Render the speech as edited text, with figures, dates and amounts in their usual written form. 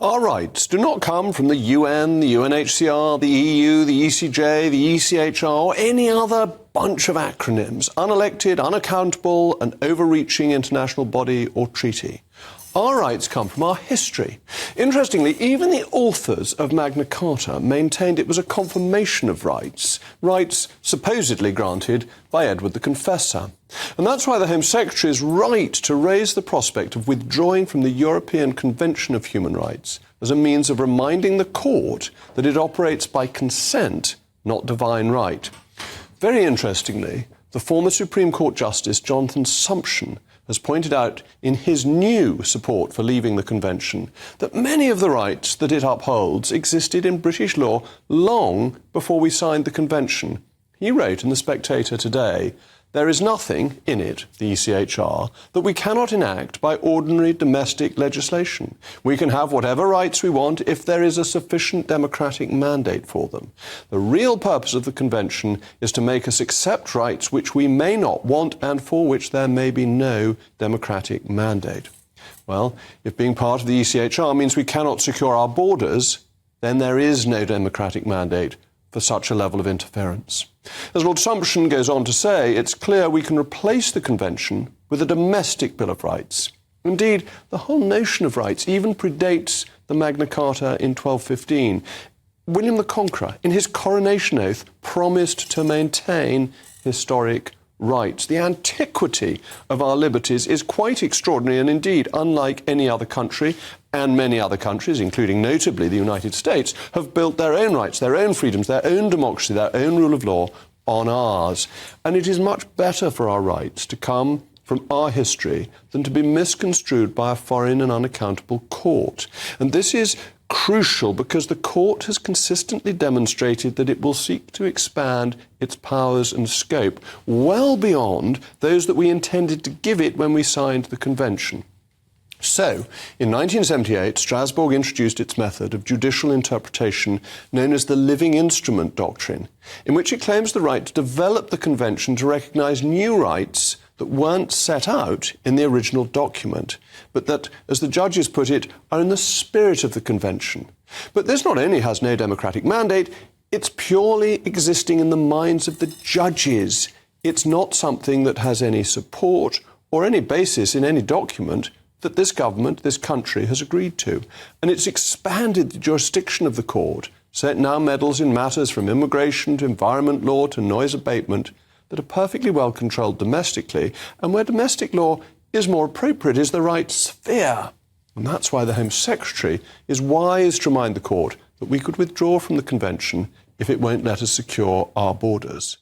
Our rights do not come from the UN, the UNHCR, the EU, the ECJ, the ECHR, or any other bunch of acronyms, unelected, unaccountable, and overreaching international body or treaty. Our rights come from our history. Interestingly, even the authors of Magna Carta maintained it was a confirmation of rights, rights supposedly granted by Edward the Confessor. And that's why the Home Secretary is right to raise the prospect of withdrawing from the European Convention of Human Rights as a means of reminding the court that it operates by consent, not divine right. Very interestingly, the former Supreme Court Justice Jonathan Sumption has pointed out in his new support for leaving the Convention that many of the rights that it upholds existed in British law long before we signed the Convention. He wrote in The Spectator today, "There is nothing in it, the ECHR, that we cannot enact by ordinary domestic legislation. We can have whatever rights we want if there is a sufficient democratic mandate for them. The real purpose of the Convention is to make us accept rights which we may not want and for which there may be no democratic mandate." Well, if being part of the ECHR means we cannot secure our borders, then there is no democratic mandate for such a level of interference. As Lord Sumption goes on to say, it's clear we can replace the Convention with a domestic Bill of Rights. Indeed, the whole notion of rights even predates the Magna Carta in 1215. William the Conqueror, in his coronation oath, promised to maintain historic rights. The antiquity of our liberties is quite extraordinary, and indeed, unlike any other country, and many other countries, including notably the United States, have built their own rights, their own freedoms, their own democracy, their own rule of law on ours. And it is much better for our rights to come from our history than to be misconstrued by a foreign and unaccountable court. And this is crucial because the court has consistently demonstrated that it will seek to expand its powers and scope well beyond those that we intended to give it when we signed the Convention. So, in 1978, Strasbourg introduced its method of judicial interpretation known as the living instrument doctrine, in which it claims the right to develop the Convention to recognise new rights that weren't set out in the original document, but that, as the judges put it, are in the spirit of the Convention. But this not only has no democratic mandate, it's purely existing in the minds of the judges. It's not something that has any support or any basis in any document that this government, this country, has agreed to. And it's expanded the jurisdiction of the court, so it now meddles in matters from immigration to environment law to noise abatement that are perfectly well controlled domestically, and where domestic law is more appropriate is the right sphere. And that's why the Home Secretary is wise to remind the court that we could withdraw from the Convention if it won't let us secure our borders.